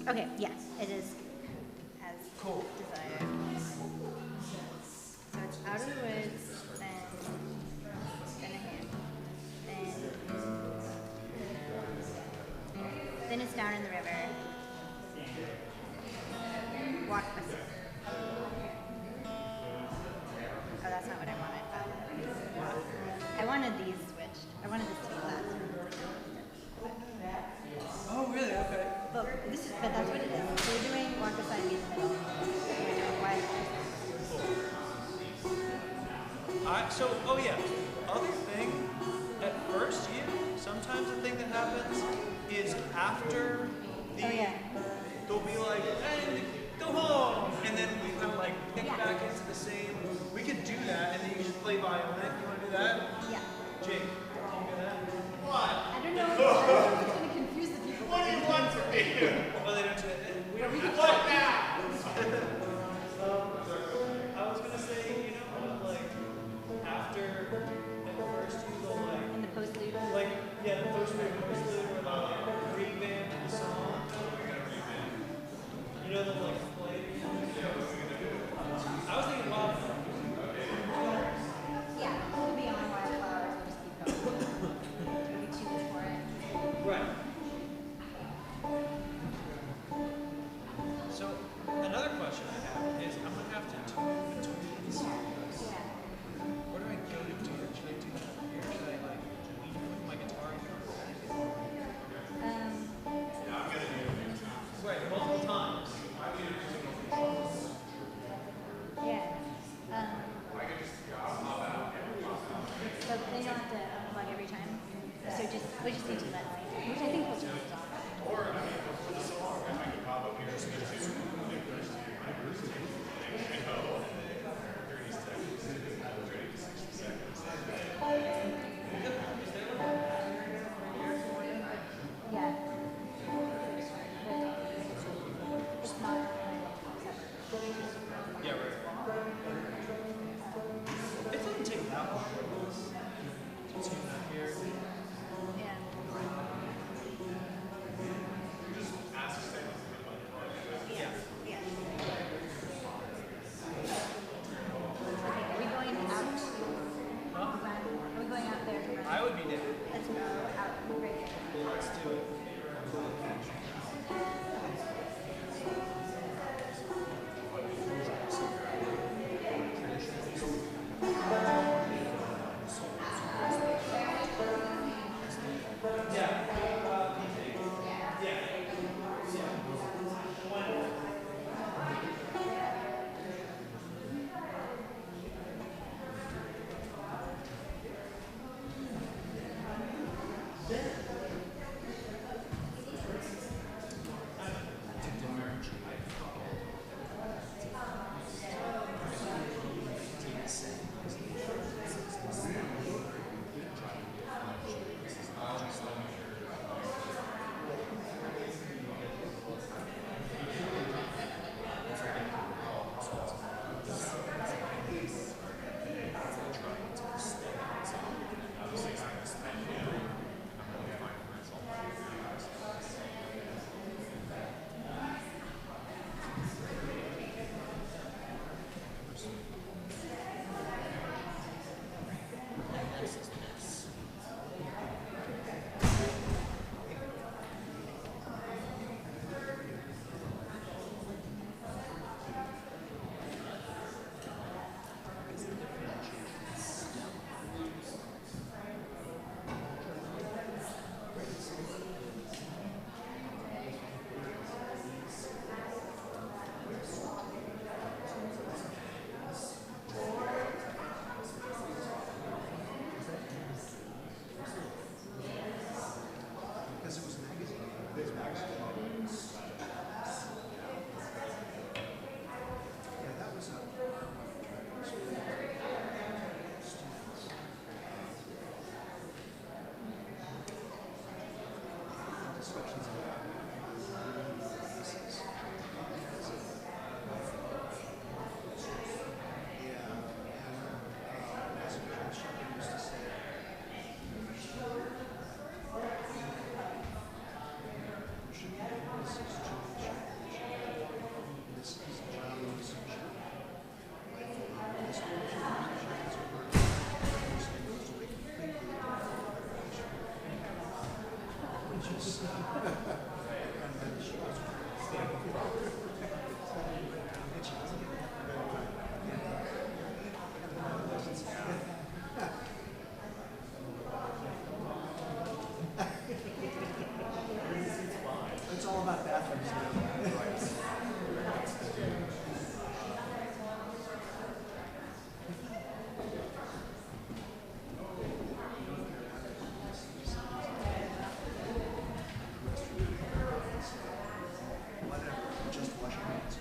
Okay, yes, it is as Cool. desired. So it's out of the woods, then a hand, then it's down in the river. Walk beside. Oh, that's not what I wanted. I wanted these switched. I wanted this to be glass. Oh, really? Okay. But that's what it is. So we're doing walk beside me in the middle. We're doing wild. Oh yeah. Other thing, at first year, sometimes the thing that happens is after the, they'll be like, hey, go home, and then we kind of like pick back into the same. We could do that, and then you can just play violin. You want to do that? Yeah. Jake, can you do that? I don't know. It's going to confuse the people. What do you want from me? Well, they don't do it. We don't. What now? I was gonna say, you know, like after at first you go In the postlude. like the postlude where like revamp the song. You know the like play. I was thinking wildflower. Yeah, we'll be on wildflowers. We'll just keep going. We'll be too good for it. Right. So another question I have is I'm gonna have to tune between these. Yeah. Where do I go to do it? Should I do that here? Should I like put my guitar in front? Right, multiple times. Yeah. So they don't have to unplug every time. So we just need to let which I think will just stop. Yeah. It's not Yeah, right. It doesn't take that long. Just tune that here. Yeah. Yeah. Yeah. Okay, are we going out? Huh? Are we going out there to run? I would be down. Let's go out right there. Let's do it. It's all about bathrooms now. Whatever, just wash your hands.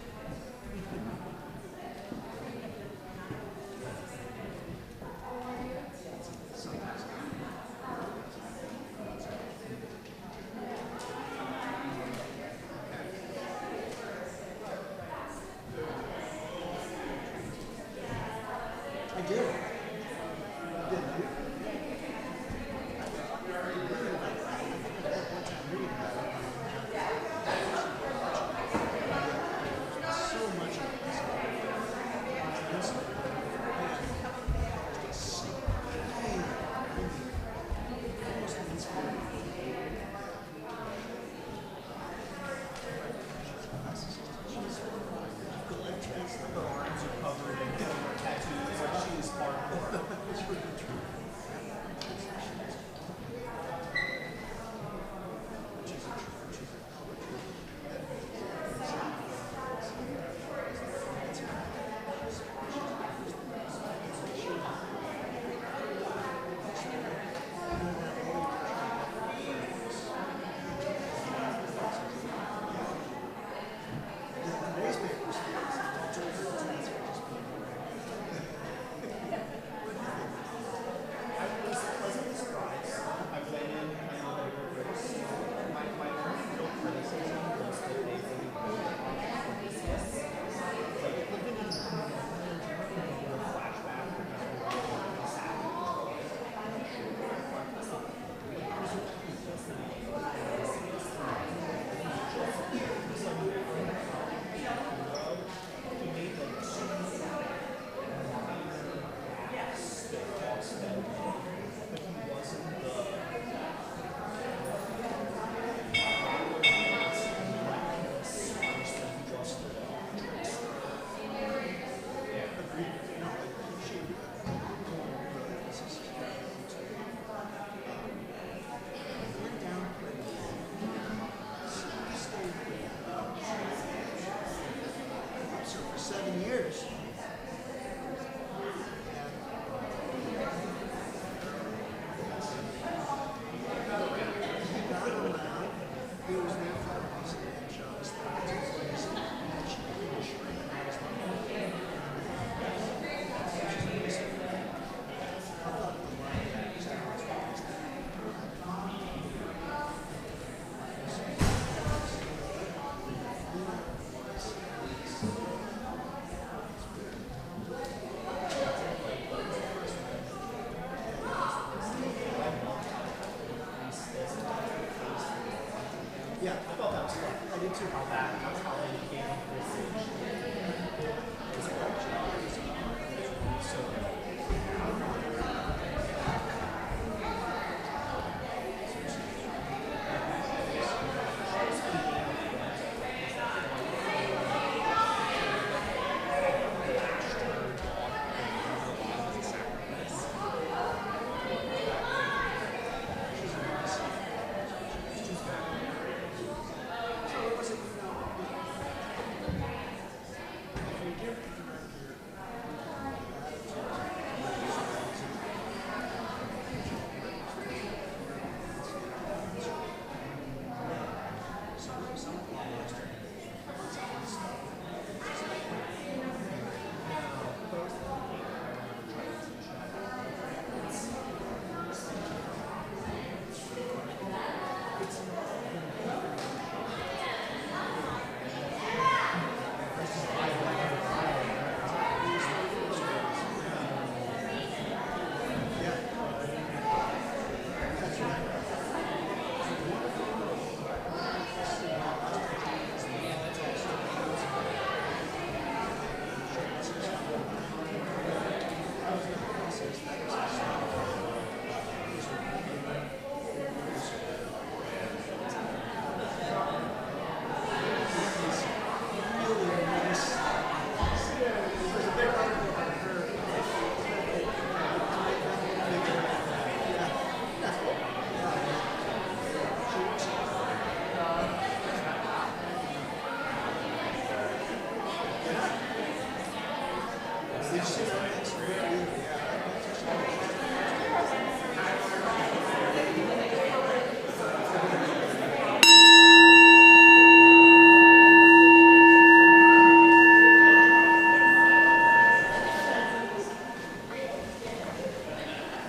Sometimes. I did. Did you? So much of Her arms are covered in tattoos, like she is hardcore. today's papers. I was pleasantly surprised. I went in, I know that they were great. My only real criticism was that they really built it on Odysseus. Like, even in the flashback, where he's sad. He made like so many yes, that talks about but he wasn't the For 7 years. He was there for a reason, and John's yeah, I thought that was fun. I did too. How how they became this so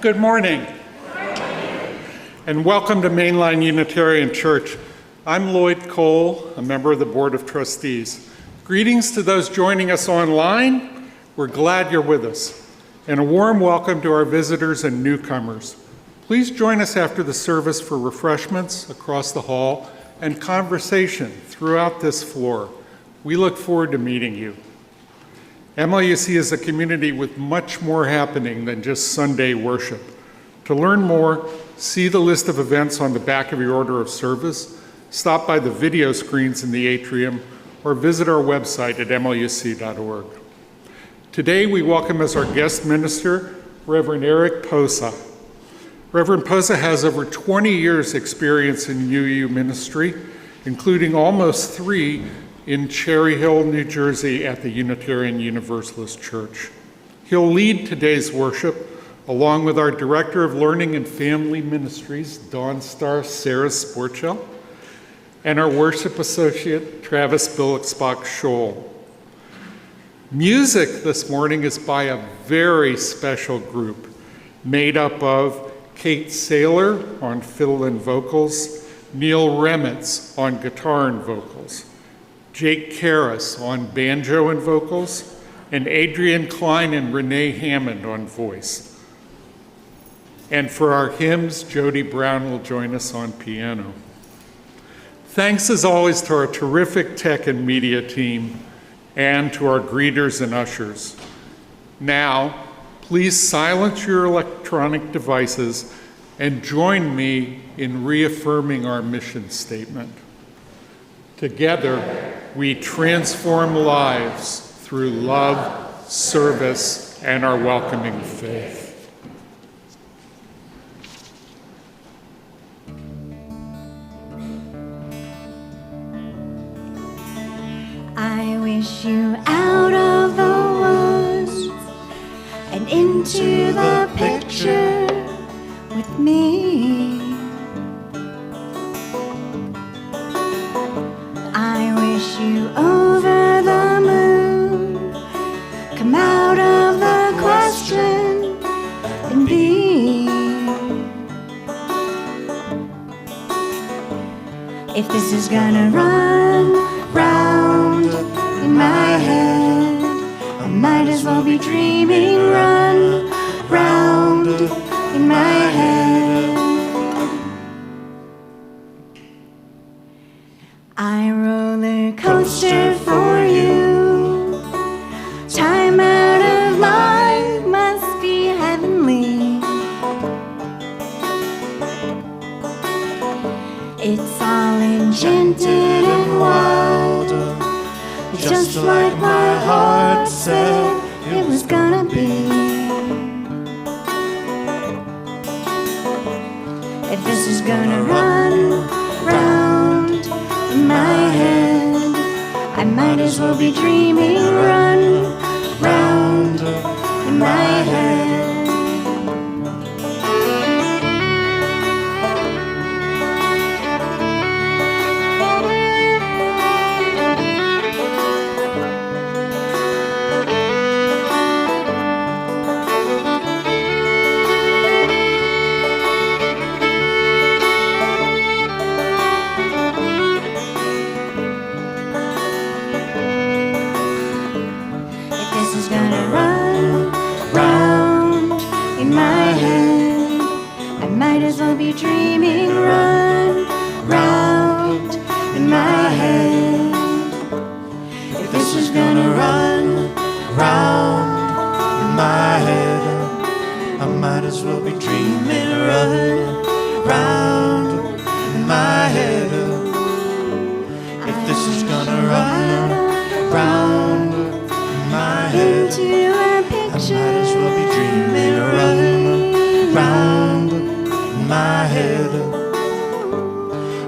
Good morning. And welcome to Mainline Unitarian Church. I'm Lloyd Cole, a member of the Board of Trustees. Greetings to those joining us online. We're glad you're with us. And a warm welcome to our visitors and newcomers. Please join us after the service for refreshments across the hall and conversation throughout this floor. We look forward to meeting you. MLUC is a community with much more happening than just Sunday worship. To learn more, see the list of events on the back of your order of service, stop by the video screens in the atrium, or visit our website at mluc.org. Today, we welcome as our guest minister, Reverend Eric Posa. Reverend Posa has over 20 years' experience in UU ministry, including almost 3 in Cherry Hill, New Jersey at the Unitarian Universalist Church. He'll lead today's worship along with our Director of Learning and Family Ministries, Dawn Star Sarah Sporchell, and our Worship Associate, Travis Billicksbach Scholl. Music this morning is by a very special group made up of Kate Saylor on fiddle and vocals, Neil Remitz on guitar and vocals, Jake Karras on banjo and vocals, and Adrian Klein and Renee Hammond on voice. And for our hymns, Jody Brown will join us on piano. Thanks as always to our terrific tech and media team and to our greeters and ushers. Now, please silence your electronic devices and join me in reaffirming our mission statement. Together, we transform lives through love, service, and our welcoming faith. I wish you out of the woods and into the picture with me. I wish you over the moon, come out of the question and be. If this is gonna run round in my head, I might as well be dreaming. Run round in my head. I roller coaster for you. Time out of mind must be heavenly. It's all enchanted and wild, just like my heart said it was gonna be. If this is gonna run round in my head, I might as well be dreaming. Run round in my head. I'll be dreaming. Run round in my head. If this is gonna run round in my head, I might as well be dreaming. Run round in my head. If this is gonna run round in my head, I might as well be dreaming. Run round my head.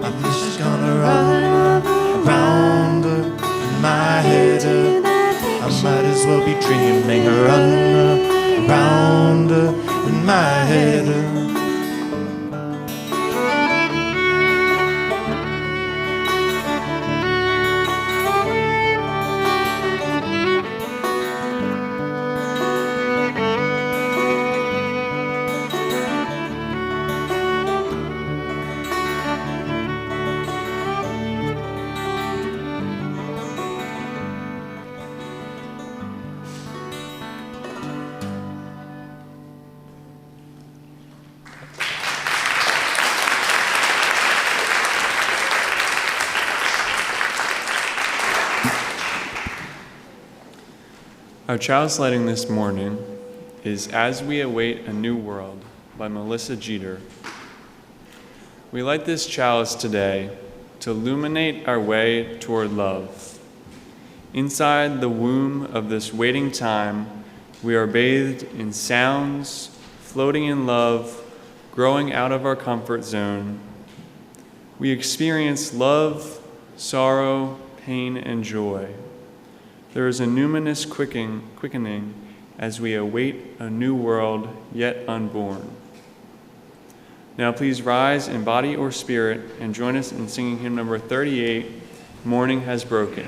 I'm just gonna run round in my head. I might as well be dreaming. Run round in my head. Our child's lighting this morning is As We Await a New World by Melissa Jeter. We light this chalice today to illuminate our way toward love. Inside the womb of this waiting time, we are bathed in sounds, floating in love, growing out of our comfort zone. We experience love, sorrow, pain, and joy. There is a numinous quickening as we await a new world yet unborn. Now please rise in body or spirit and join us in singing hymn number 38, Morning Has Broken.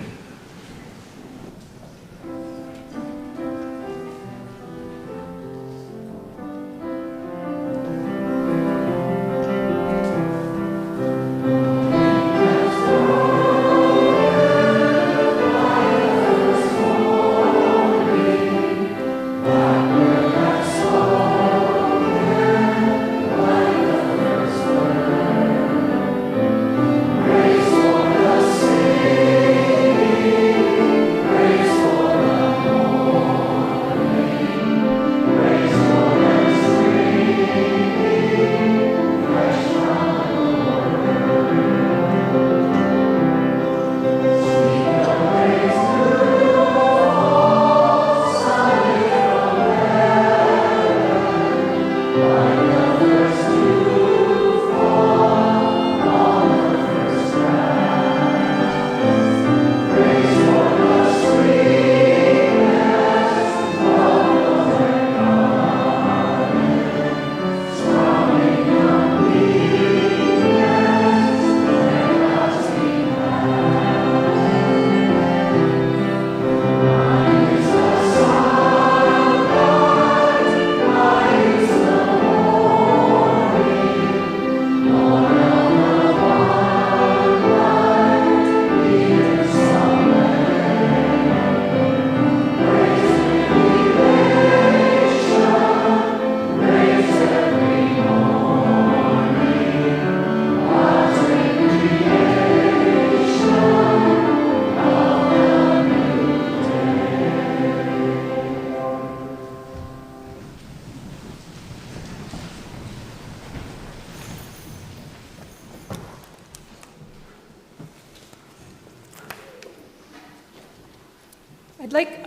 I'd like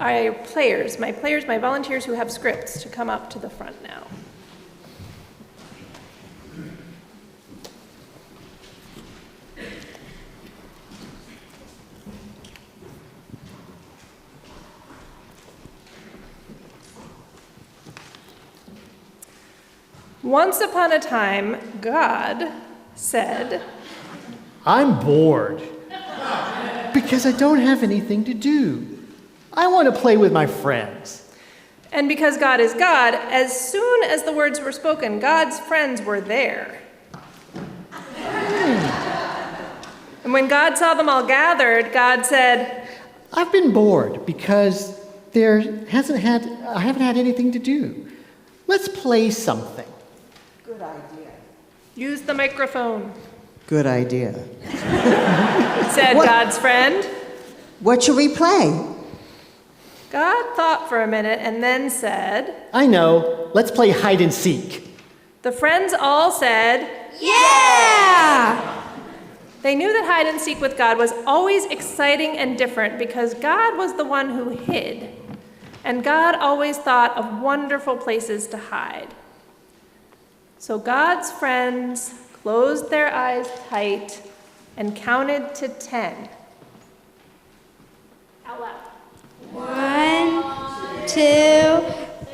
my volunteers who have scripts to come up to the front now. Once upon a time, God said, I'm bored because I don't have anything to do. I want to play with my friends. And because God is God, as soon as the words were spoken, God's friends were there. And when God saw them all gathered, God said, I've been bored because I haven't had anything to do. Let's play something. Good idea. Use the microphone, Good idea. said God's friend. What shall we play? God thought for a minute and then said, I know. Let's play hide and seek. the friends all said, Yeah! They knew that hide and seek with God was always exciting and different because God was the one who hid, and God always thought of wonderful places to hide. So God's friends closed their eyes tight and counted to 10. Out loud. 1, 2,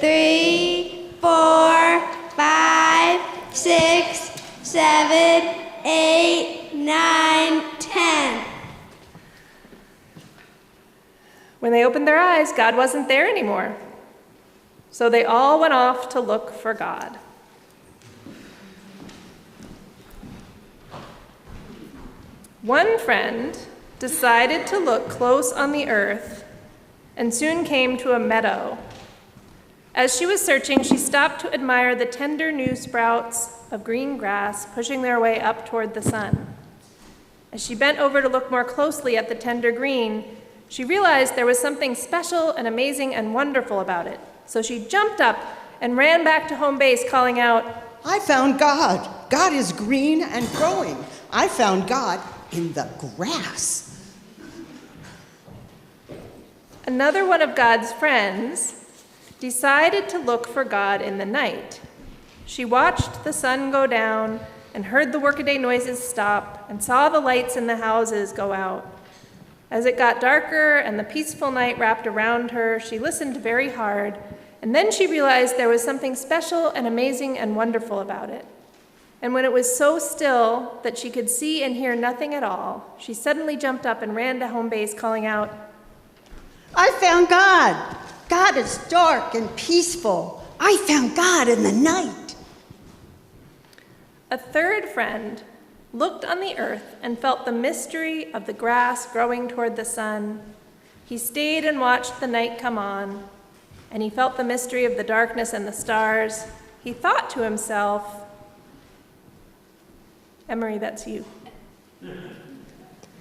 3, 4, 5, 6, 7, 8, 9, 10. When they opened their eyes, God wasn't there anymore. So they all went off to look for God. One friend decided to look close on the earth and soon came to a meadow. As she was searching, she stopped to admire the tender new sprouts of green grass pushing their way up toward the sun. As she bent over to look more closely at the tender green, She realized there was something special and amazing and wonderful about it. So she jumped up and ran back to home base, calling out, I found God. God is green and growing. I found God in the grass. Another one of God's friends decided to look for God in the night. She watched the sun go down and heard the workaday noises stop and saw the lights in the houses go out. As it got darker and the peaceful night wrapped around her, she listened very hard, and then she realized there was something special and amazing and wonderful about it. And when it was so still that she could see and hear nothing at all, she suddenly jumped up and ran to home base, calling out, I found God. God is dark and peaceful. I found God in the night. A third friend looked on the earth and felt the mystery of the grass growing toward the sun. He stayed and watched the night come on, and he felt the mystery of the darkness and the stars. He thought to himself, Emery, that's you.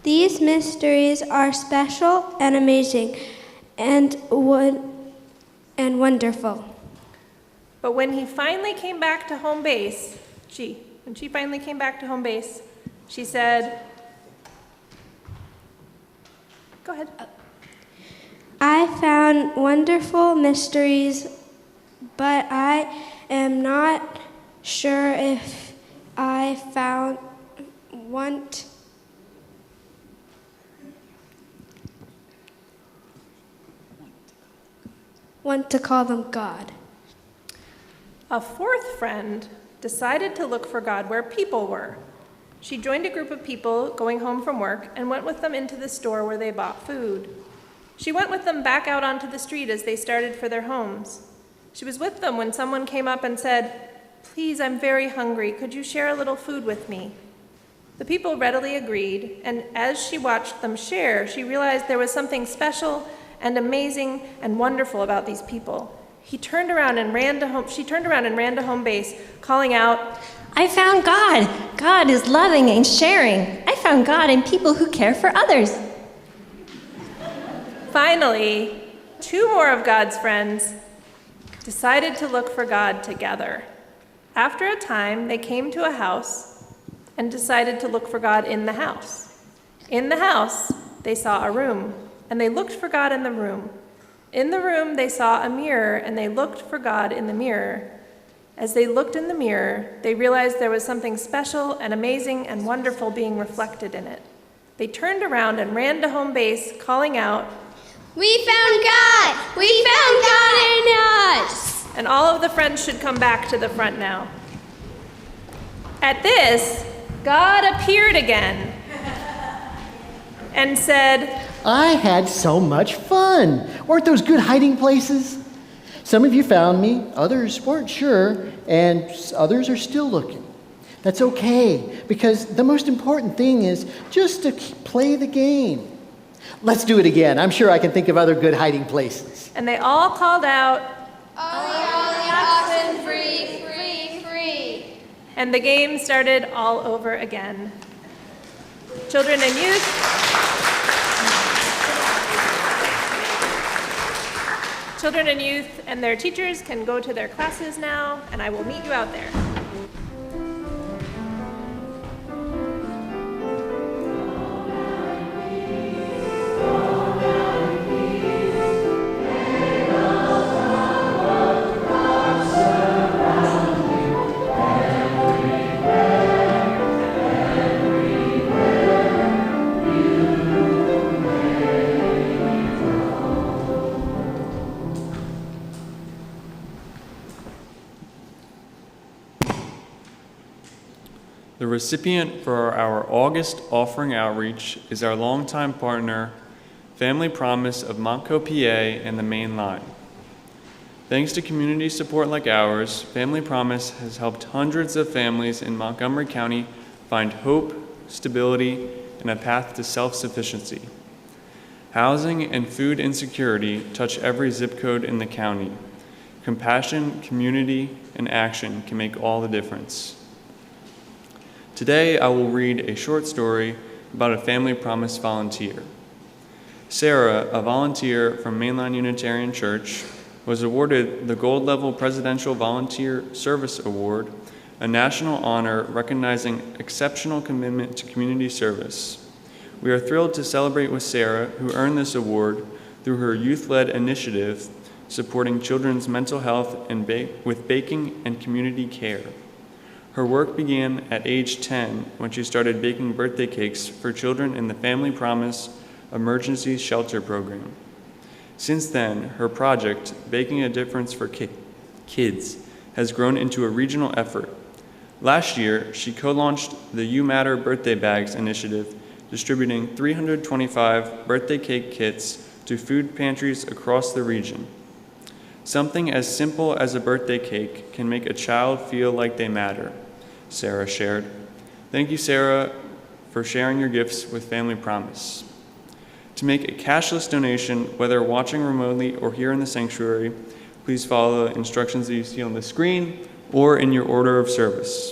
These mysteries are special and amazing and wonderful. But when he finally came back to home base, when she finally came back to home base, she said, go ahead. I found wonderful mysteries, but I am not sure if I want to call them God. A fourth friend decided to look for God where people were. She joined a group of people going home from work and went with them into the store where they bought food. She went with them back out onto the street as they started for their homes. She was with them when someone came up and said, Please, I'm very hungry. Could you share a little food with me? The people readily agreed, and as she watched them share, she realized there was something special and amazing and wonderful about these people. She turned around and ran to home base, calling out, I found God. God is loving and sharing. I found God in people who care for others. Finally, two more of God's friends decided to look for God together. After a time, they came to a house and decided to look for God in the house. In the house, they saw a room, and they looked for God in the room. In the room, they saw a mirror, and they looked for God in the mirror. As they looked in the mirror, they realized there was something special and amazing and wonderful being reflected in it. They turned around and ran to home base, calling out, We found God! We found God in us! and all of the friends should come back to the front now. At this, God appeared again and said, I had so much fun. Weren't those good hiding places? Some of you found me, others weren't sure, and others are still looking. That's okay, because the most important thing is just to play the game. Let's do it again. I'm sure I can think of other good hiding places. and they all called out, Oxen, free, free, free. and the game started all over again. Children and youth and their teachers can go to their classes now, and I will meet you out there. The recipient for our August offering outreach is our longtime partner, Family Promise of Montco, PA, and the Main Line. Thanks to community support like ours, Family Promise has helped hundreds of families in Montgomery County find hope, stability, and a path to self-sufficiency. Housing and food insecurity touch every zip code in the county. Compassion, community, and action can make all the difference. Today, I will read a short story about a Family Promise volunteer. Sarah, a volunteer from Mainline Unitarian Church, was awarded the Gold Level Presidential Volunteer Service Award, a national honor recognizing exceptional commitment to community service. We are thrilled to celebrate with Sarah, who earned this award through her youth-led initiative supporting children's mental health and with baking and community care. Her work began at age 10 when she started baking birthday cakes for children in the Family Promise Emergency Shelter Program. Since then, her project, Baking a Difference for Kids, has grown into a regional effort. Last year, she co-launched the You Matter Birthday Bags initiative, distributing 325 birthday cake kits to food pantries across the region. Something as simple as a birthday cake can make a child feel like they matter, Sarah shared. Thank you, Sarah, for sharing your gifts with Family Promise. To make a cashless donation, whether watching remotely or here in the sanctuary, please follow the instructions that you see on the screen or in your order of service.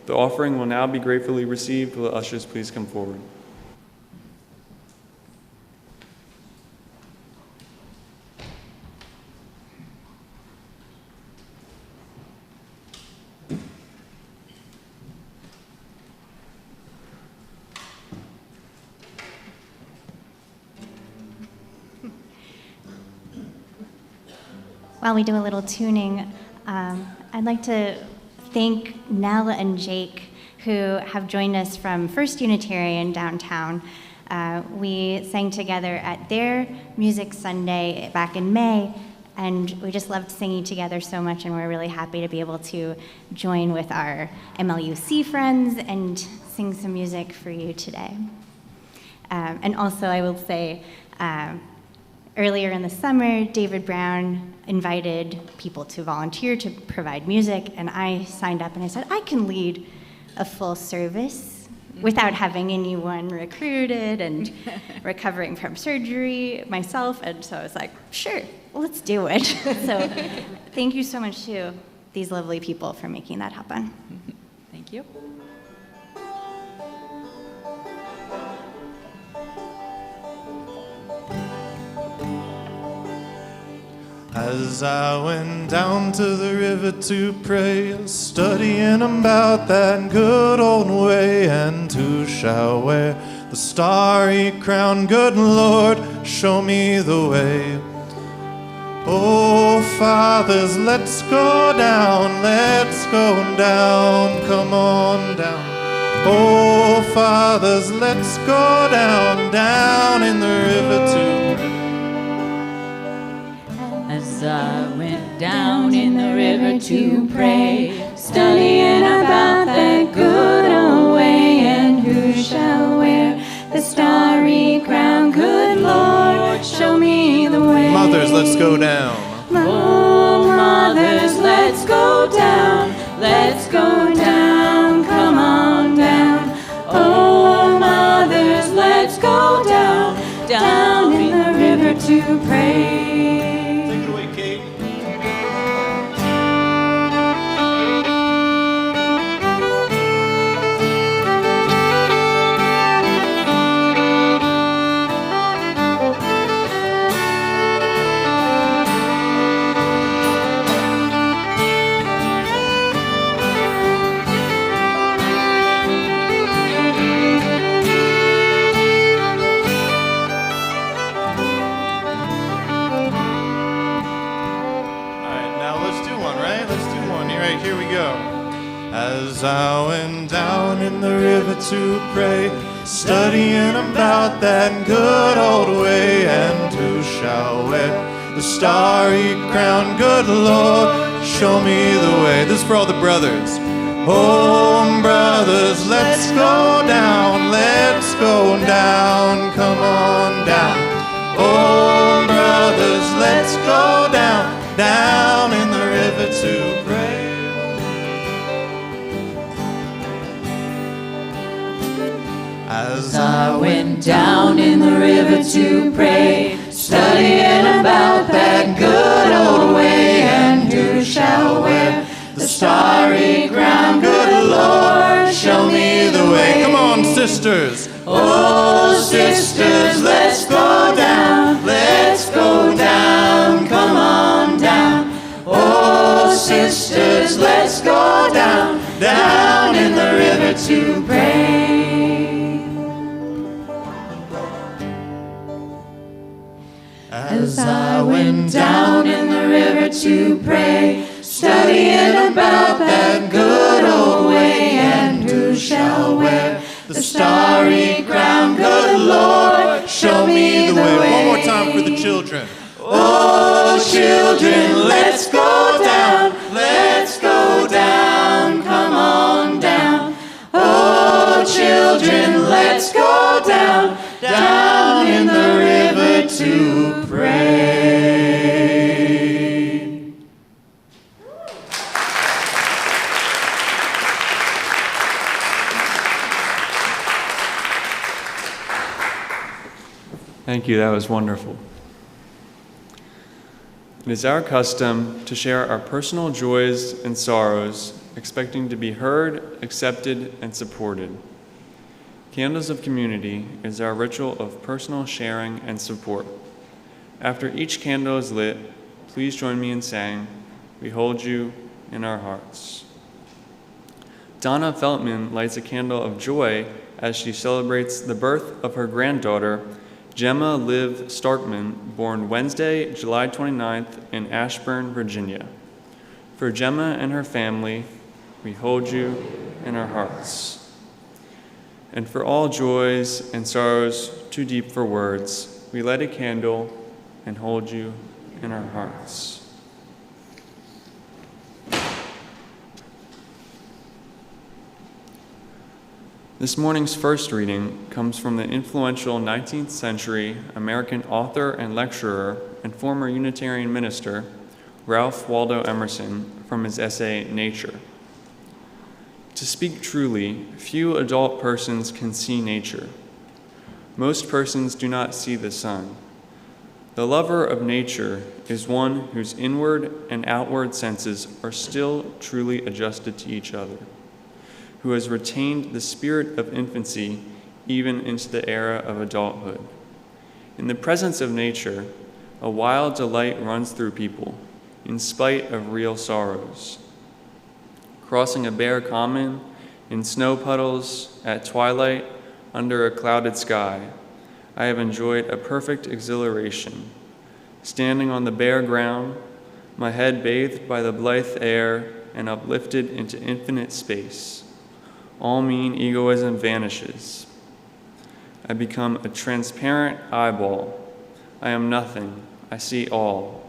The offering will now be gratefully received. Will the ushers please come forward? While we do a little tuning, I'd like to thank Nell and Jake, who have joined us from First Unitarian downtown. We sang together at their Music Sunday back in May, and we just loved singing together so much, and we're really happy to be able to join with our MLUC friends and sing some music for you today. And also, I will say, earlier in the summer, David Brown invited people to volunteer to provide music, and I signed up and I said, I can lead a full service without having anyone recruited and recovering from surgery myself, and so I was like, sure, let's do it. So thank you so much to these lovely people for making that happen. Thank you. As I went down to the river to pray, studying about that good old way, and who shall wear the starry crown? Good Lord, show me the way. Oh, fathers, let's go down, come on down. Oh, fathers, let's go down in the river to pray. As I went down in the river to pray, studying about that good old way, and who shall wear the starry crown? Good Lord, show me the way. Mothers, let's go down. Oh, mothers, let's go down, come on down. Oh, mothers, let's go down in the river to pray. As I went down in the river to pray, studying about that good old way, and who shall wear the starry crown? Good Lord, show me the way. This is for all the brothers. Oh, brothers, let's go down, come on down. Oh, brothers, let's go down in the river to pray. As I went down in the river to pray, studying about that good old way, and who shall wear the starry crown? Good Lord, show me the way. Come on, sisters. Oh, sisters, let's go down. to pray. As I went down in the river to pray, studying about that good old way, and who shall wear the starry crown? Good Lord, show me the way. One more time for the children. Oh, children, let's go down, come on down. Oh, children, let's go down, down in the river to pray. Thank you, that was wonderful. It is our custom to share our personal joys and sorrows, expecting to be heard, accepted, and supported. Candles of Community is our ritual of personal sharing and support. After each candle is lit, please join me in saying, "We hold you in our hearts." Donna Feltman lights a candle of joy as she celebrates the birth of her granddaughter, Gemma Liv Starkman, born Wednesday, July 29th in Ashburn, Virginia. For Gemma and her family, we hold you in our hearts. And for all joys and sorrows too deep for words, we light a candle and hold you in our hearts. This morning's first reading comes from the influential 19th century American author and lecturer and former Unitarian minister, Ralph Waldo Emerson, from his essay, Nature. To speak truly, few adult persons can see nature. Most persons do not see the sun. The lover of nature is one whose inward and outward senses are still truly adjusted to each other, who has retained the spirit of infancy even into the era of adulthood. In the presence of nature, a wild delight runs through people, in spite of real sorrows. Crossing a bare common, in snow puddles, at twilight, under a clouded sky, I have enjoyed a perfect exhilaration. Standing on the bare ground, my head bathed by the blithe air and uplifted into infinite space, all mean egoism vanishes. I become a transparent eyeball. I am nothing. I see all.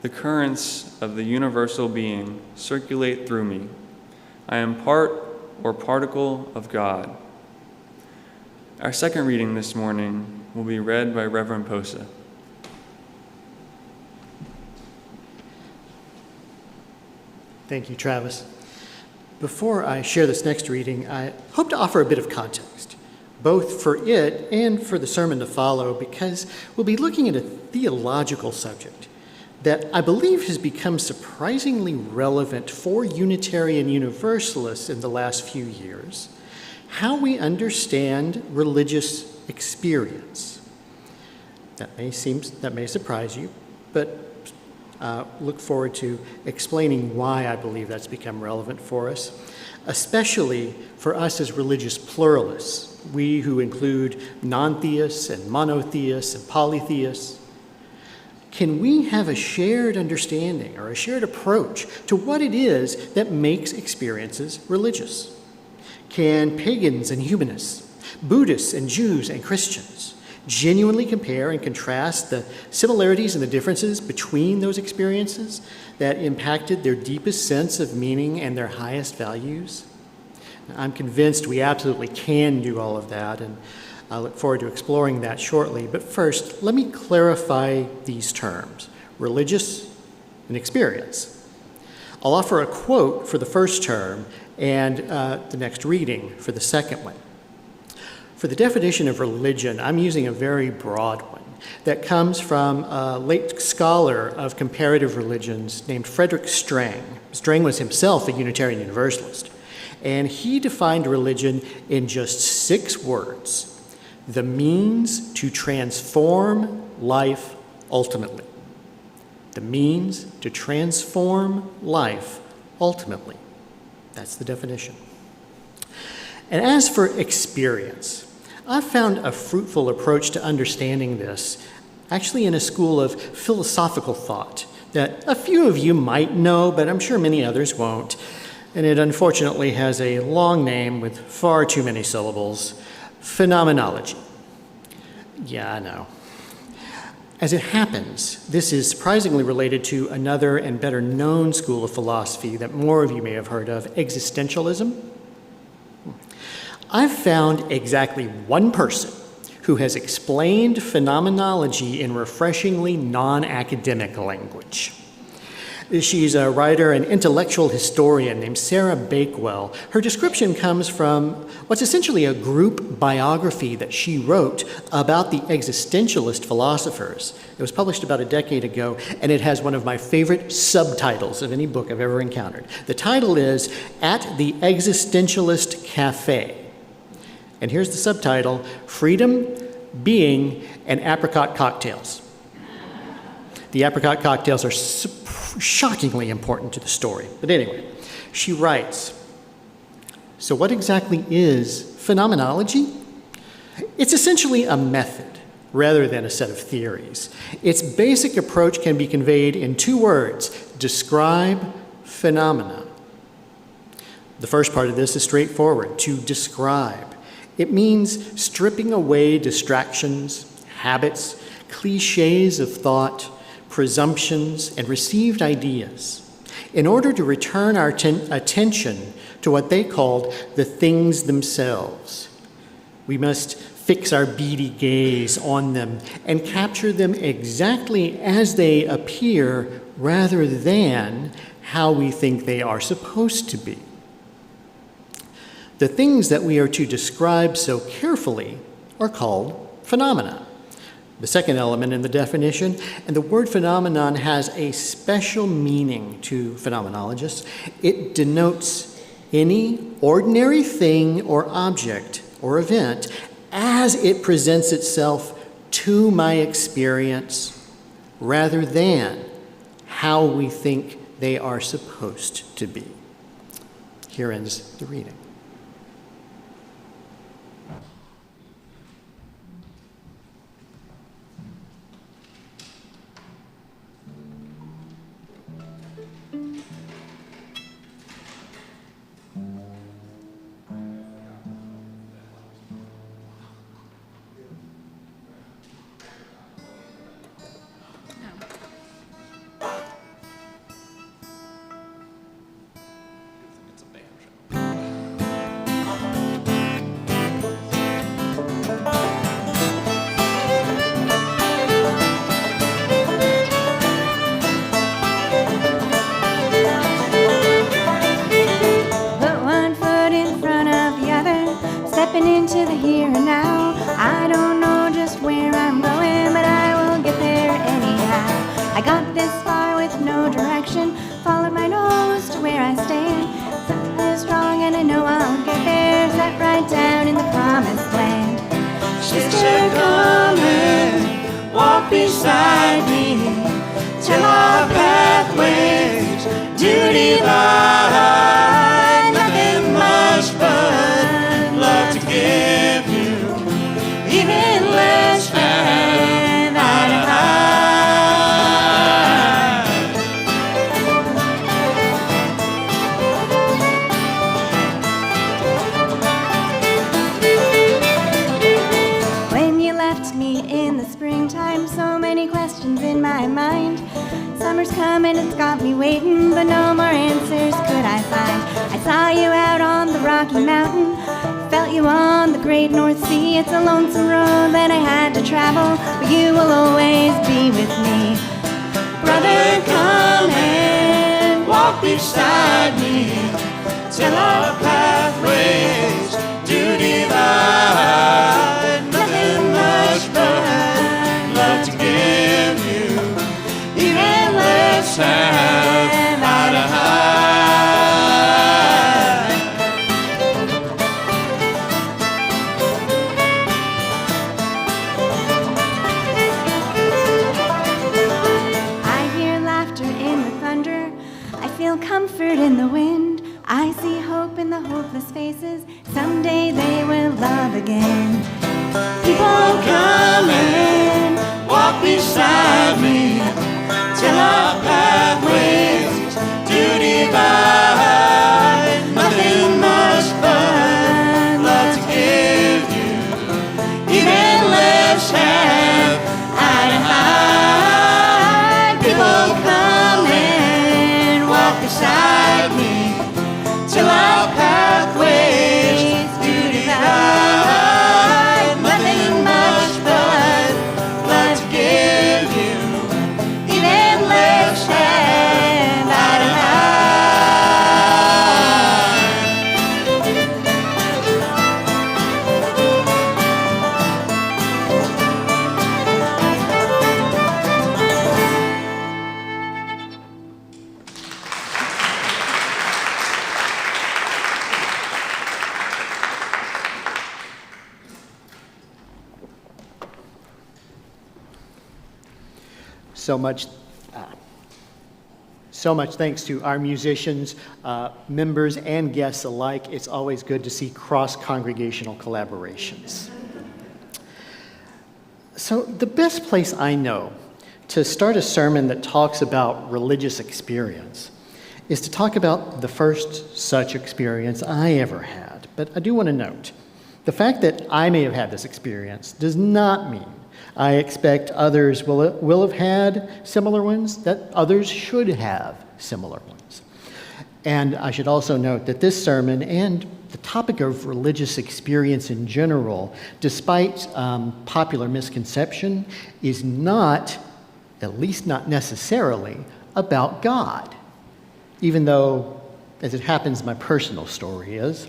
The currents of the universal being circulate through me. I am part or particle of God. Our second reading this morning will be read by Reverend Posa. Thank you, Travis. Before I share this next reading, I hope to offer a bit of context, both for it and for the sermon to follow, because we'll be looking at a theological subject that I believe has become surprisingly relevant for Unitarian Universalists in the last few years: how we understand religious experience. That may surprise you, but look forward to explaining why I believe that's become relevant for us, especially for us as religious pluralists, we who include non-theists and monotheists and polytheists. Can we have a shared understanding or a shared approach to what it is that makes experiences religious? Can pagans and humanists, Buddhists and Jews and Christians genuinely compare and contrast the similarities and the differences between those experiences that impacted their deepest sense of meaning and their highest values? I'm convinced we absolutely can do all of that, and I look forward to exploring that shortly. But first, let me clarify these terms: religious and experience. I'll offer a quote for the first term and the next reading for the second one. For the definition of religion, I'm using a very broad one that comes from a late scholar of comparative religions named Frederick Strang. Strang was himself a Unitarian Universalist, and he defined religion in just 6 words: the means to transform life ultimately. The means to transform life ultimately. That's the definition. And as for experience, I've found a fruitful approach to understanding this actually in a school of philosophical thought that a few of you might know, but I'm sure many others won't. And it unfortunately has a long name with far too many syllables: phenomenology. Yeah, I know. As it happens, this is surprisingly related to another and better known school of philosophy that more of you may have heard of, existentialism. I've found exactly one person who has explained phenomenology in refreshingly non-academic language. She's a writer and intellectual historian named Sarah Bakewell. Her description comes from what's essentially a group biography that she wrote about the existentialist philosophers. It was published about a decade ago, and it has one of my favorite subtitles of any book I've ever encountered. The title is At the Existentialist Cafe. And here's the subtitle: Freedom, Being, and Apricot Cocktails. The apricot cocktails are shockingly important to the story. But anyway, she writes, so what exactly is phenomenology? It's essentially a method rather than a set of theories. Its basic approach can be conveyed in two words: describe phenomena. The first part of this is straightforward: to describe. It means stripping away distractions, habits, cliches of thought, presumptions, and received ideas in order to return our attention to what they called the things themselves. We must fix our beady gaze on them and capture them exactly as they appear rather than how we think they are supposed to be. The things that we are to describe so carefully are called phenomena. The second element in the definition, and the word phenomenon has a special meaning to phenomenologists. It denotes any ordinary thing or object or event as it presents itself to my experience rather than how we think they are supposed to be. Here ends the reading. Into the here and now. I don't know just where I'm going, but I will get there anyhow. I got this far with no direction, followed my nose to where I stand. Something is strong and I know I'll get there, sat right down in the promised land. Sister, come and walk beside me till our pathways do divide. Nothing much but love to give you, even less than eye to eye. When you left me in the springtime, so many questions in my mind. Summer's coming, it's got me waiting, but no more answers could I find. I saw you out on the Rocky Mountain, felt you on the great North Sea. It's a lonesome road that I had to travel, but you will always be with me. brother, come and walk beside me till our pathways do divide. Nothing much but love to give you, even less than eye to eye. Comfort in the wind, I see hope hope in the hopeless faces. Someday they will love again. People come and walk beside me till our pathways do divide. Nothing much but love to give you. Even lips have eye to eye. People come and walk beside me till our pathways do divide. Nothing much but love to give you. Even lips have eye to eye. So much thanks to our musicians, members, and guests alike. It's always good to see cross-congregational collaborations. So the best place I know to start a sermon that talks about religious experience is to talk about the first such experience I ever had. But I do want to note, the fact that I may have had this experience does not mean I expect others will have had similar ones, that others should have similar ones. And I should also note that this sermon and the topic of religious experience in general, despite popular misconception, is not, at least not necessarily, about God, even though, as it happens, my personal story is.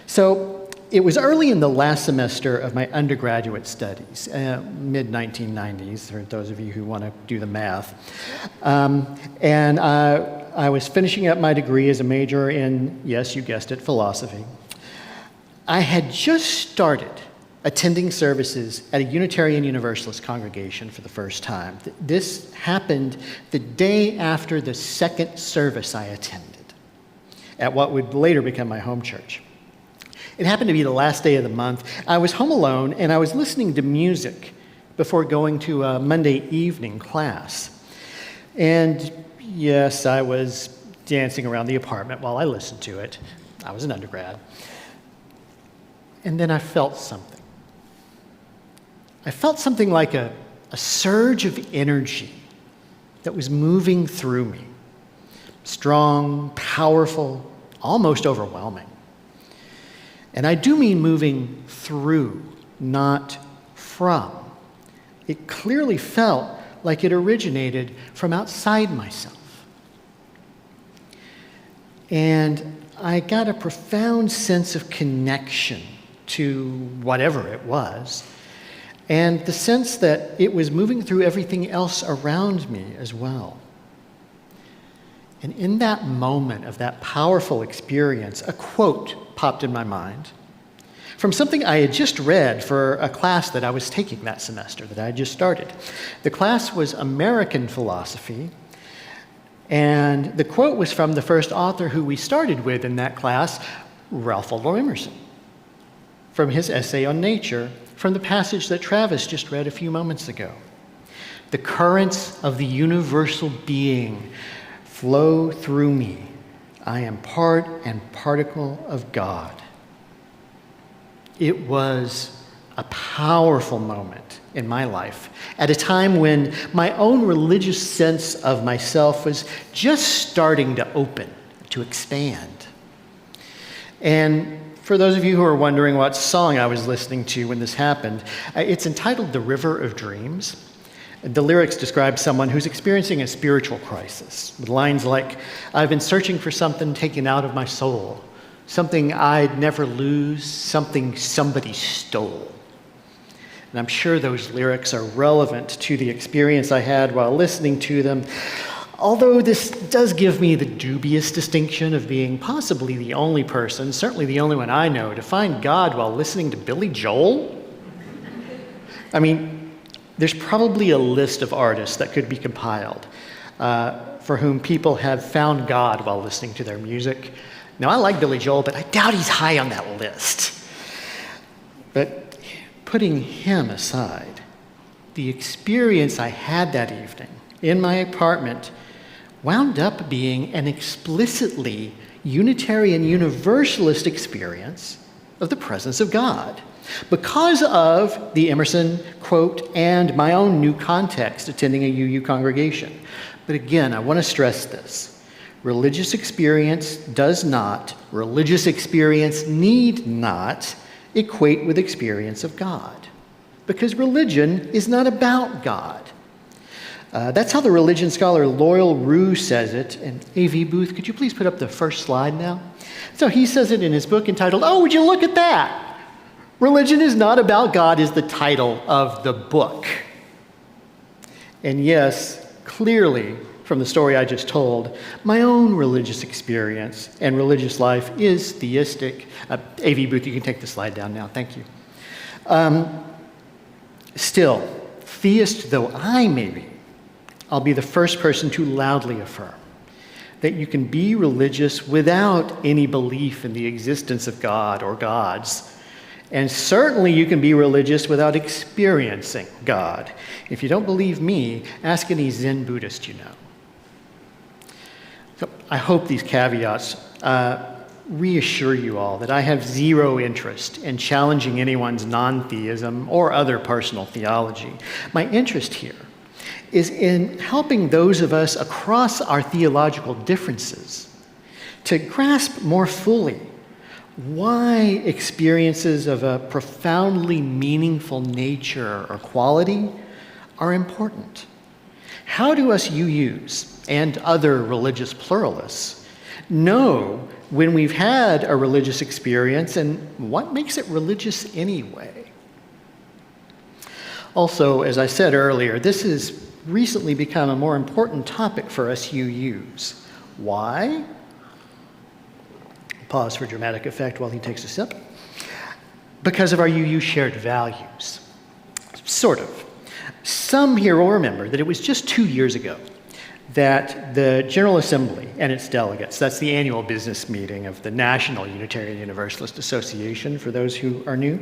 So, it was early in the last semester of my undergraduate studies, mid-1990s, for those of you who want to do the math. And I was finishing up my degree as a major in, yes, you guessed it, philosophy. I had just started attending services at a Unitarian Universalist congregation for the first time. This happened the day after the second service I attended at what would later become my home church. It happened to be the last day of the month. I was home alone, and I was listening to music before going to a Monday evening class. And yes, I was dancing around the apartment while I listened to it. I was an undergrad. And then I felt something. I felt something like a surge of energy that was moving through me. Strong, powerful, almost overwhelming. And I do mean moving through, not from. It clearly felt like it originated from outside myself. And I got a profound sense of connection to whatever it was, and the sense that it was moving through everything else around me as well. And in that moment of that powerful experience, a quote popped in my mind from something I had just read for a class that I was taking that semester, that I had just started. The class was American philosophy, and the quote was from the first author who we started with in that class, Ralph Waldo Emerson, from his essay on nature, from the passage that Travis just read a few moments ago. The currents of the universal being flow through me. I am part and particle of God. It was a powerful moment in my life at a time when my own religious sense of myself was just starting to open, to expand. And for those of you who are wondering what song I was listening to when this happened, it's entitled The River of Dreams. The lyrics describe someone who's experiencing a spiritual crisis, with lines like, I've been searching for something taken out of my soul, something I'd never lose, something somebody stole. And I'm sure those lyrics are relevant to the experience I had while listening to them, although this does give me the dubious distinction of being possibly the only person, certainly the only one I know, to find God while listening to Billy Joel. I mean, there's probably a list of artists that could be compiled for whom people have found God while listening to their music. Now, I like Billy Joel, but I doubt he's high on that list. But putting him aside, the experience I had that evening in my apartment wound up being an explicitly Unitarian Universalist experience of the presence of God, because of the Emerson quote and my own new context attending a UU congregation. But again, I want to stress this. Religious experience need not equate with experience of God, because religion is not about God. That's how the religion scholar Loyal Rue says it. And A.V. Booth, could you please put up the first slide now? So he says it in his book entitled, "Oh, would you look at that? Religion is not about God" is the title of the book. And yes, clearly, from the story I just told, my own religious experience and religious life is theistic. A.V. Booth, you can take the slide down now. Thank you. Still, theist though I may be, I'll be the first person to loudly affirm that you can be religious without any belief in the existence of God or gods. And certainly you can be religious without experiencing God. If you don't believe me, ask any Zen Buddhist you know. So I hope these caveats reassure you all that I have zero interest in challenging anyone's non-theism or other personal theology. My interest here is in helping those of us across our theological differences to grasp more fully why experiences of a profoundly meaningful nature or quality are important. How do us UUs and other religious pluralists know when we've had a religious experience, and what makes it religious anyway? Also, as I said earlier, this has recently become a more important topic for us UUs. Why? Pause for dramatic effect while he takes a sip. Because of our UU shared values. Sort of. Some here will remember that it was just 2 years ago that the General Assembly and its delegates, that's the annual business meeting of the National Unitarian Universalist Association, for those who are new,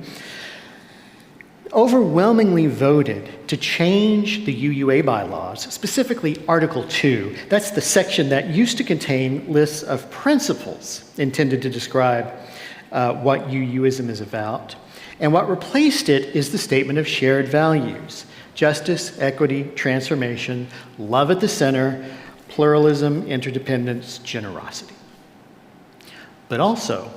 overwhelmingly voted to change the UUA bylaws, specifically Article 2. That's the section that used to contain lists of principles intended to describe what UUism is about. And what replaced it is the statement of shared values: justice, equity, transformation, love at the center, pluralism, interdependence, generosity. But also,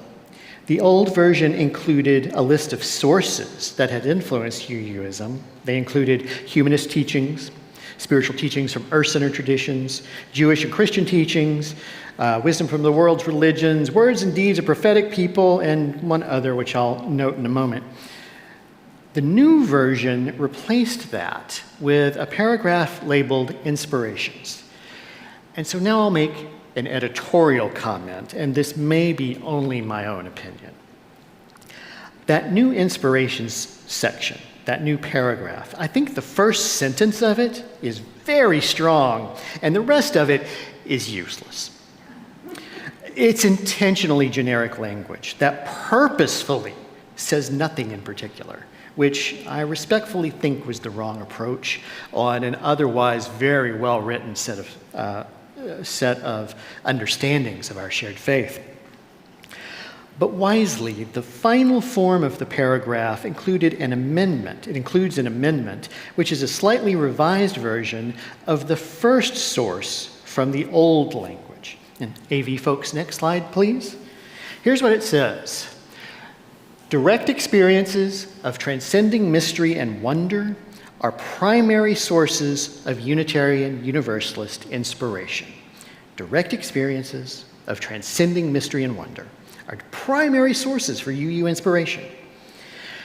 the old version included a list of sources that had influenced UUism. They included humanist teachings, spiritual teachings from Earth Center traditions, Jewish and Christian teachings, wisdom from the world's religions, words and deeds of prophetic people, and one other, which I'll note in a moment. The new version replaced that with a paragraph labeled Inspirations. And so now I'll make an editorial comment, and this may be only my own opinion. That new Inspirations section, that new paragraph, I think the first sentence of it is very strong, and the rest of it is useless. It's intentionally generic language that purposefully says nothing in particular, which I respectfully think was the wrong approach on an otherwise very well-written set of understandings of our shared faith. But wisely, the final form of the paragraph included an amendment. It includes an amendment, which is a slightly revised version of the first source from the old language. And AV folks, next slide, please. Here's what it says. Direct experiences of transcending mystery and wonder are primary sources of Unitarian Universalist inspiration. Direct experiences of transcending mystery and wonder are primary sources for UU inspiration.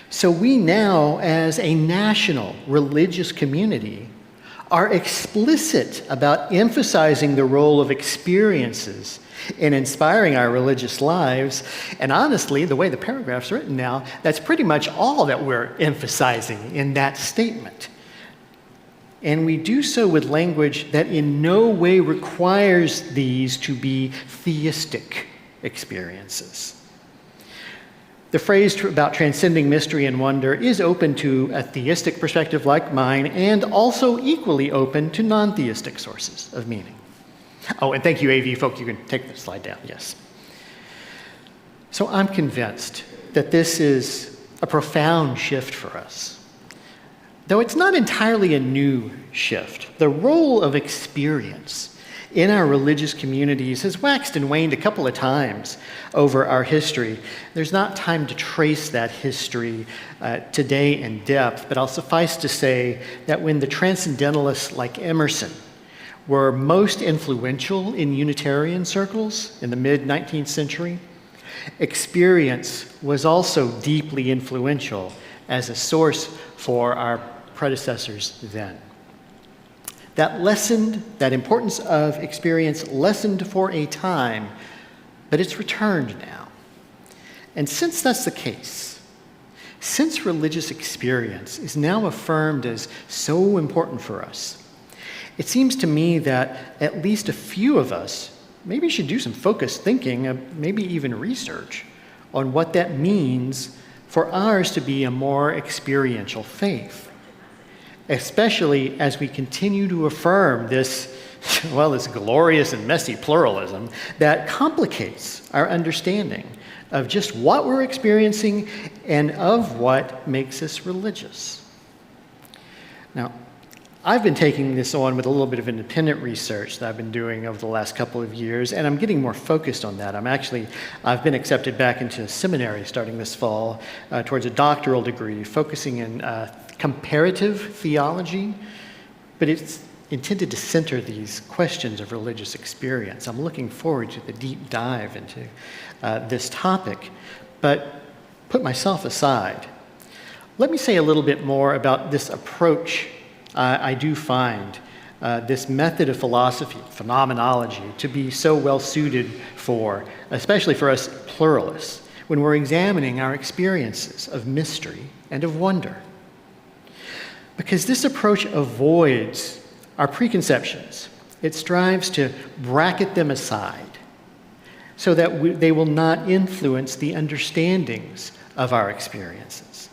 So we now, as a national religious community, are explicit about emphasizing the role of experiences in inspiring our religious lives. And honestly, the way the paragraph's written now, that's pretty much all that we're emphasizing in that statement. And we do so with language that in no way requires these to be theistic experiences. The phrase about transcending mystery and wonder is open to a theistic perspective like mine, and also equally open to non-theistic sources of meaning. Oh, and thank you, AV folk. You can take the slide down, yes. So I'm convinced that this is a profound shift for us. Though it's not entirely a new shift, the role of experience in our religious communities has waxed and waned a couple of times over our history. There's not time to trace that history today in depth, but I'll suffice to say that when the transcendentalists like Emerson were most influential in Unitarian circles in the mid-19th century, experience was also deeply influential as a source for our predecessors then. That importance of experience lessened for a time, but it's returned now. And since that's the case, since religious experience is now affirmed as so important for us, it seems to me that at least a few of us maybe should do some focused thinking, maybe even research on what that means for ours to be a more experiential faith, especially as we continue to affirm this glorious and messy pluralism that complicates our understanding of just what we're experiencing and of what makes us religious. Now, I've been taking this on with a little bit of independent research that I've been doing over the last couple of years, and I'm getting more focused on that. I've been accepted back into seminary starting this fall towards a doctoral degree, focusing in comparative theology, but it's intended to center these questions of religious experience. I'm looking forward to the deep dive into this topic, but put myself aside. Let me say a little bit more about this approach I do find this method of philosophy, phenomenology, to be so well suited for, especially for us pluralists, when we're examining our experiences of mystery and of wonder. Because this approach avoids our preconceptions. It strives to bracket them aside so that they will not influence the understandings of our experiences.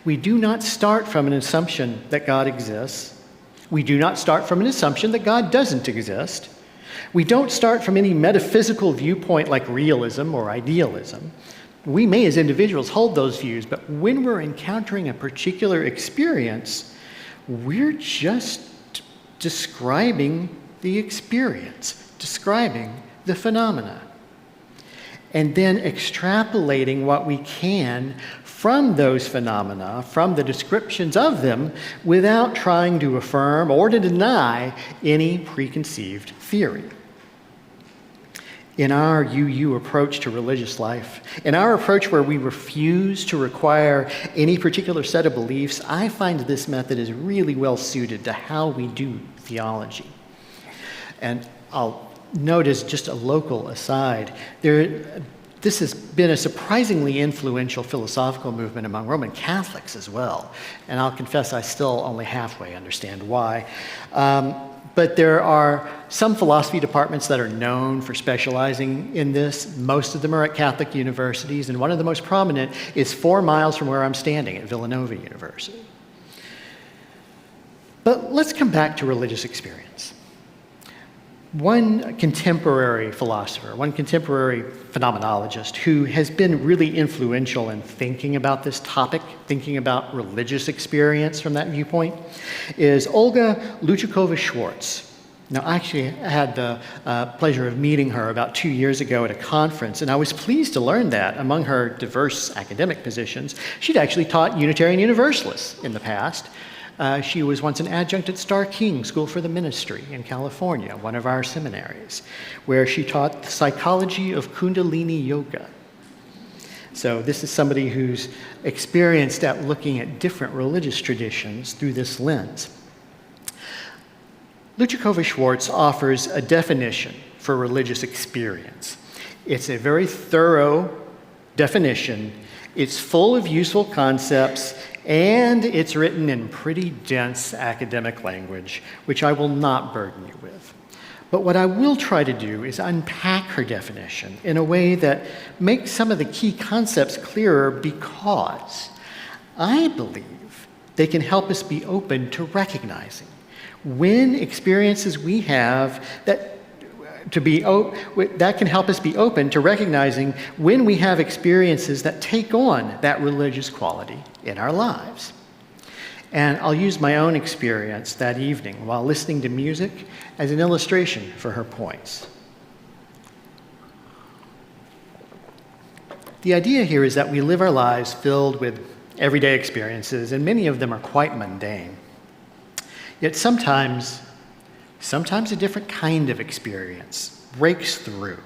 We do not start from an assumption that God exists. We do not start from an assumption that God doesn't exist. We don't start from any metaphysical viewpoint like realism or idealism. We may, as individuals, hold those views, but when we're encountering a particular experience, we're just describing the experience, describing the phenomena, and then extrapolating what we can from those phenomena, from the descriptions of them, without trying to affirm or to deny any preconceived theory. In our UU approach to religious life, in our approach where we refuse to require any particular set of beliefs, I find this method is really well suited to how we do theology. And I'll note as just a local aside, this has been a surprisingly influential philosophical movement among Roman Catholics as well. And I'll confess I still only halfway understand why. But there are some philosophy departments that are known for specializing in this. Most of them are at Catholic universities, and one of the most prominent is 4 miles from where I'm standing at Villanova University. But let's come back to religious experience. One contemporary philosopher, one contemporary phenomenologist who has been really influential in thinking about this topic, thinking about religious experience from that viewpoint, is Olga Luchakova-Schwartz. Now, I actually had the pleasure of meeting her about 2 years ago at a conference, and I was pleased to learn that among her diverse academic positions, she'd actually taught Unitarian Universalists in the past. She was once an adjunct at Starr King School for the Ministry in California, one of our seminaries, where she taught the psychology of Kundalini Yoga. So this is somebody who's experienced at looking at different religious traditions through this lens. Luchakova-Schwartz offers a definition for religious experience. It's a very thorough definition. It's full of useful concepts, and it's written in pretty dense academic language, which I will not burden you with. But what I will try to do is unpack her definition in a way that makes some of the key concepts clearer, because I believe they can help us be open to recognizing when experiences we have that can help us be open to recognizing when we have experiences that take on that religious quality in our lives. And I'll use my own experience that evening while listening to music as an illustration for her points. The idea here is that we live our lives filled with everyday experiences, and many of them are quite mundane. Yet sometimes a different kind of experience breaks through.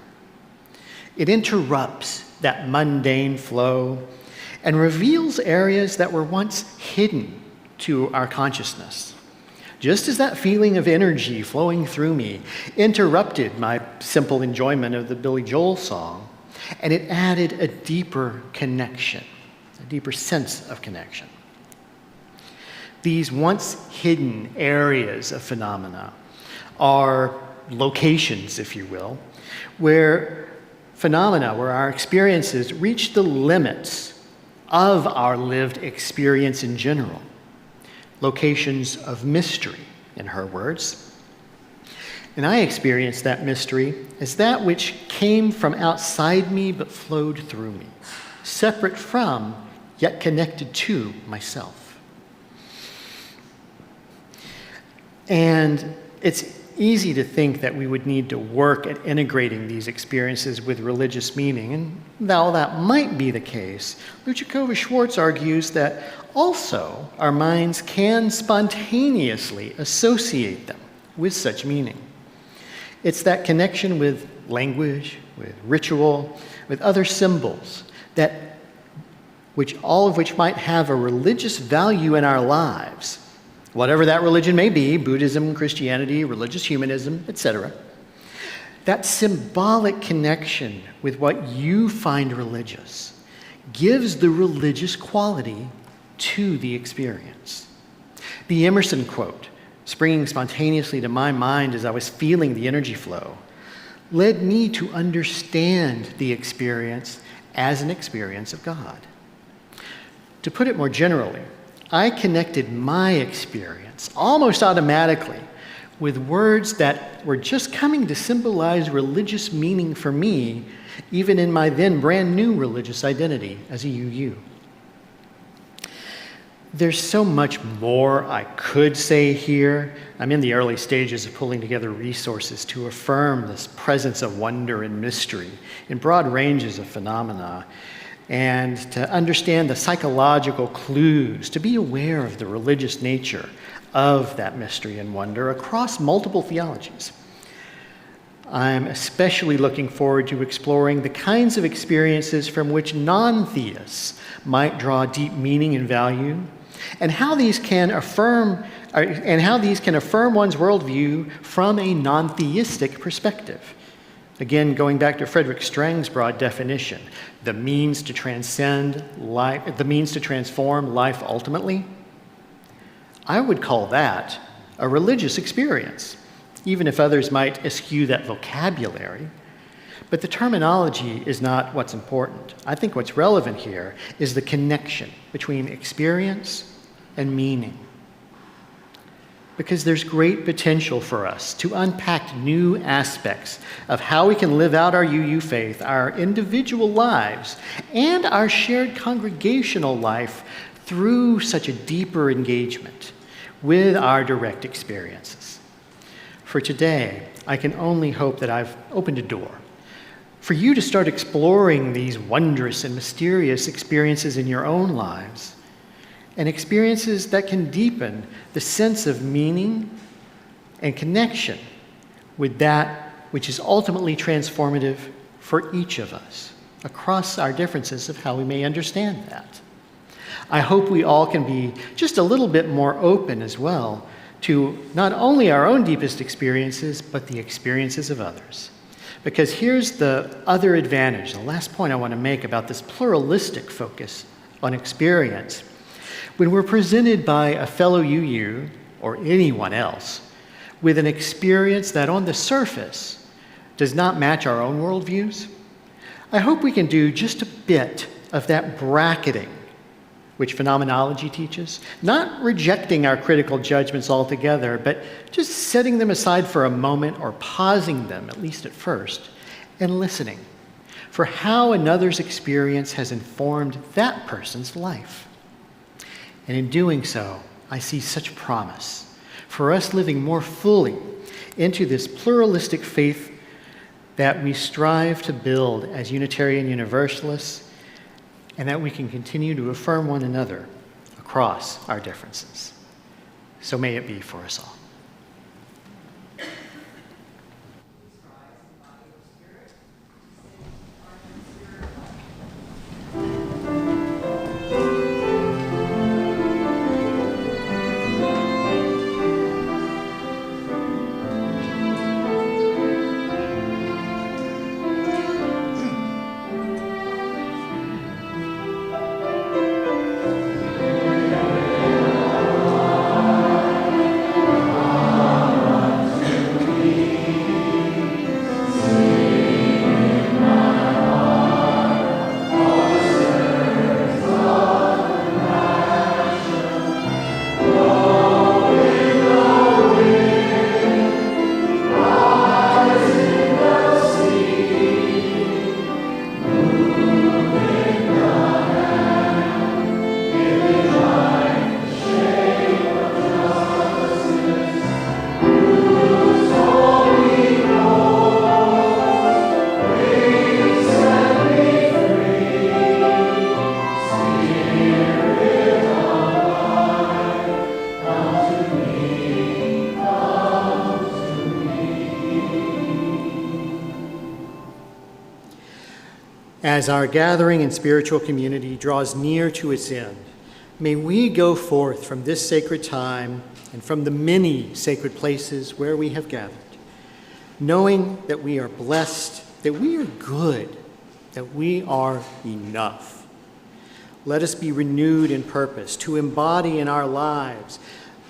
It interrupts that mundane flow and reveals areas that were once hidden to our consciousness. Just as that feeling of energy flowing through me interrupted my simple enjoyment of the Billy Joel song, and it added a deeper connection, a deeper sense of connection. These once hidden areas of phenomena are locations, if you will, where our experiences reach the limits of our lived experience in general. Locations of mystery, in her words. And I experience that mystery as that which came from outside me but flowed through me, separate from, yet connected to myself. And it's easy to think that we would need to work at integrating these experiences with religious meaning, and while that might be the case, Lutjakova-Schwartz argues that also our minds can spontaneously associate them with such meaning. It's that connection with language, with ritual, with other symbols, all of which might have a religious value in our lives, whatever that religion may be, Buddhism, Christianity, religious humanism, etc. That symbolic connection with what you find religious gives the religious quality to the experience. The Emerson quote, springing spontaneously to my mind as I was feeling the energy flow, led me to understand the experience as an experience of God. To put it more generally, I connected my experience almost automatically with words that were just coming to symbolize religious meaning for me, even in my then brand new religious identity as a UU. There's so much more I could say here. I'm in the early stages of pulling together resources to affirm this presence of wonder and mystery in broad ranges of phenomena, and to understand the psychological clues, to be aware of the religious nature of that mystery and wonder across multiple theologies. I'm especially looking forward to exploring the kinds of experiences from which non-theists might draw deep meaning and value, and how these can affirm one's worldview from a non-theistic perspective. Again, going back to Frederick Strang's broad definition, the means to transcend life, the means to transform life ultimately, I would call that a religious experience, even if others might eschew that vocabulary. But the terminology is not what's important. I think what's relevant here is the connection between experience and meaning. Because there's great potential for us to unpack new aspects of how we can live out our UU faith, our individual lives, and our shared congregational life through such a deeper engagement with our direct experiences. For today, I can only hope that I've opened a door for you to start exploring these wondrous and mysterious experiences in your own lives, and experiences that can deepen the sense of meaning and connection with that which is ultimately transformative for each of us across our differences of how we may understand that. I hope we all can be just a little bit more open as well to not only our own deepest experiences, but the experiences of others. Because here's the other advantage, the last point I want to make about this pluralistic focus on experience. When we're presented by a fellow UU, or anyone else, with an experience that on the surface does not match our own worldviews, I hope we can do just a bit of that bracketing which phenomenology teaches, not rejecting our critical judgments altogether, but just setting them aside for a moment or pausing them, at least at first, and listening for how another's experience has informed that person's life. And in doing so, I see such promise for us living more fully into this pluralistic faith that we strive to build as Unitarian Universalists, and that we can continue to affirm one another across our differences. So may it be for us all. As our gathering in spiritual community draws near to its end, may we go forth from this sacred time and from the many sacred places where we have gathered, knowing that we are blessed, that we are good, that we are enough. Let us be renewed in purpose to embody in our lives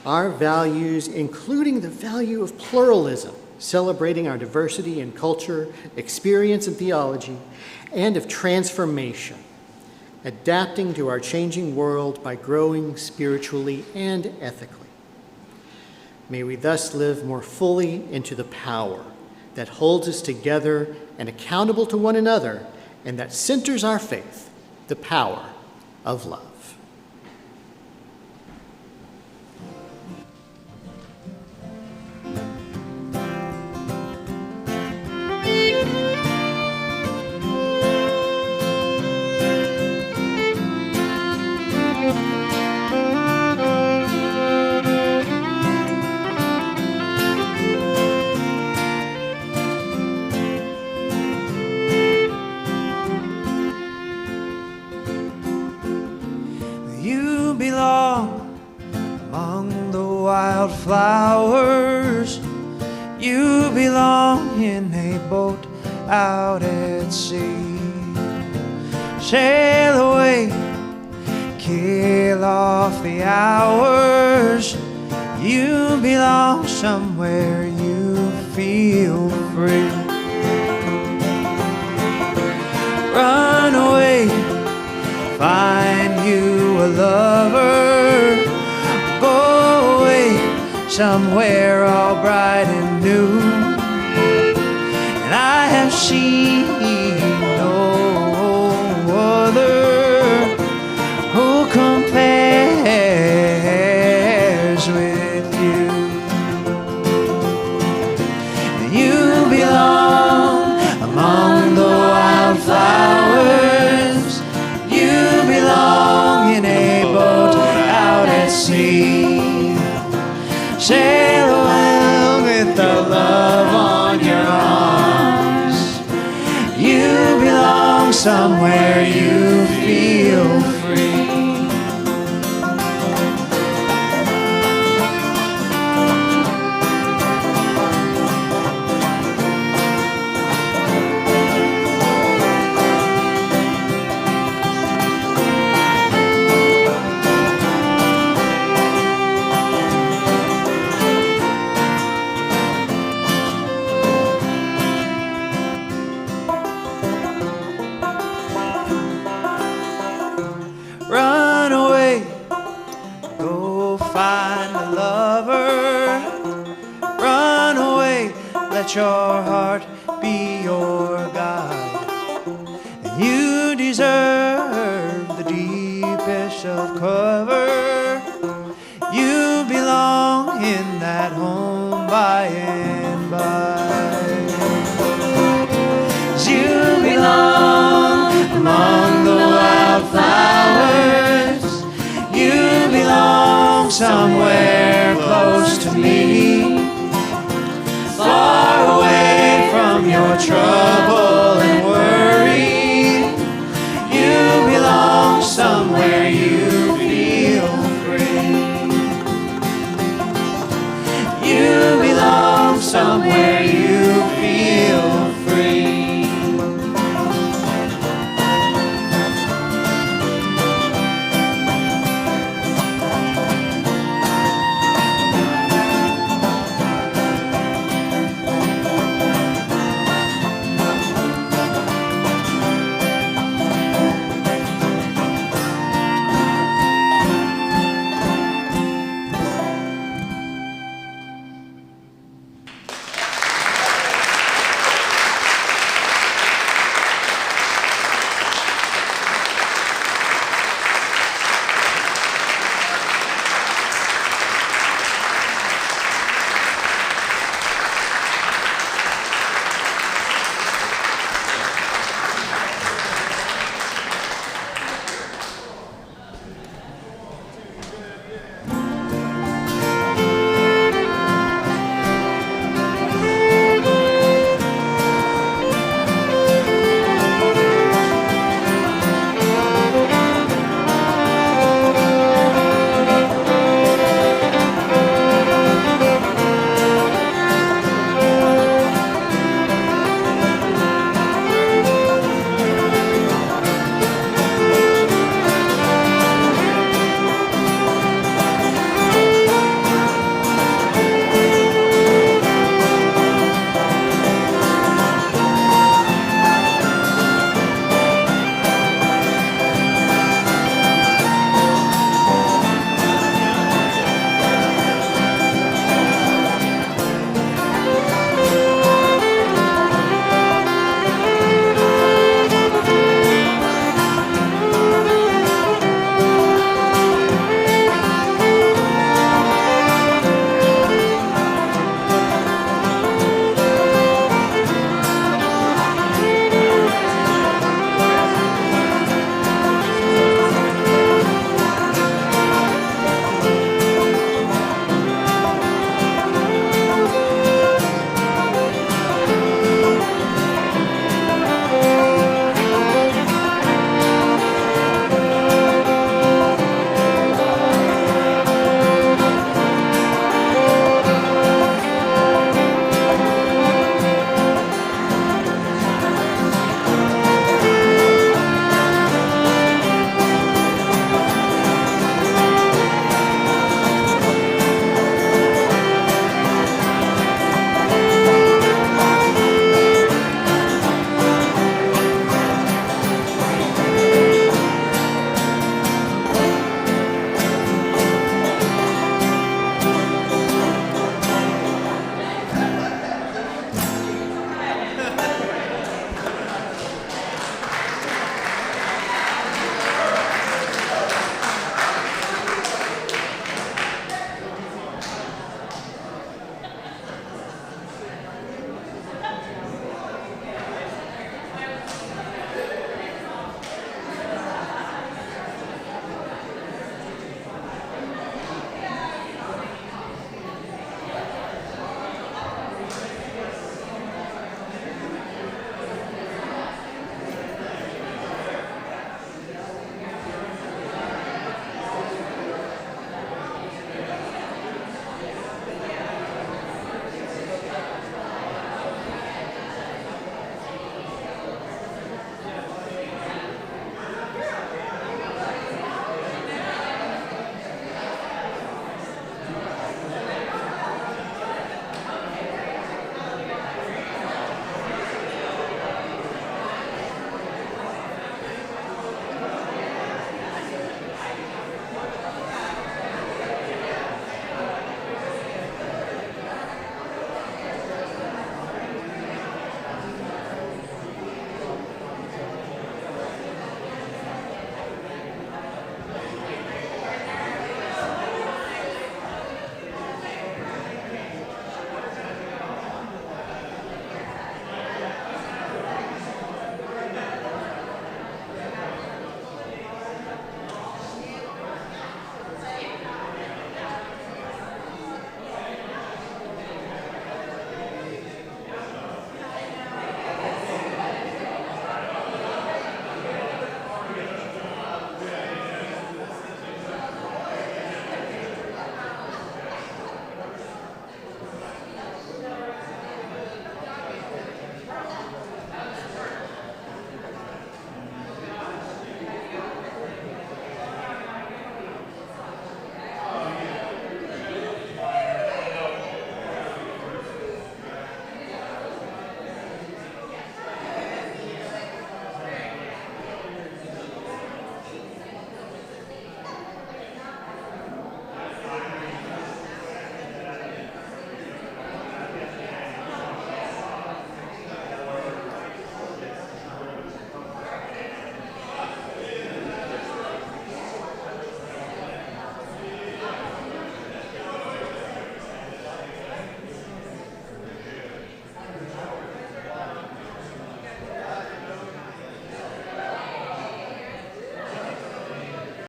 our values, including the value of pluralism, celebrating our diversity in culture, experience, and theology, and of transformation, adapting to our changing world by growing spiritually and ethically. May we thus live more fully into the power that holds us together and accountable to one another, and that centers our faith, the power of love. You belong among the wildflowers. You belong in a boat out at sea. Sail away, kill off the hours. You belong somewhere you feel free. Run away, find you a lover. Go away somewhere all bright and new. And I have seen no other who compares with you. You belong among the wildflowers. You belong in a boat out at sea. Sail away with the love on your arms. You belong somewhere you feel free. let your heart be your guide. And you deserve the deepest of cover. You belong in that home by and by. You belong among the wildflowers. You belong somewhere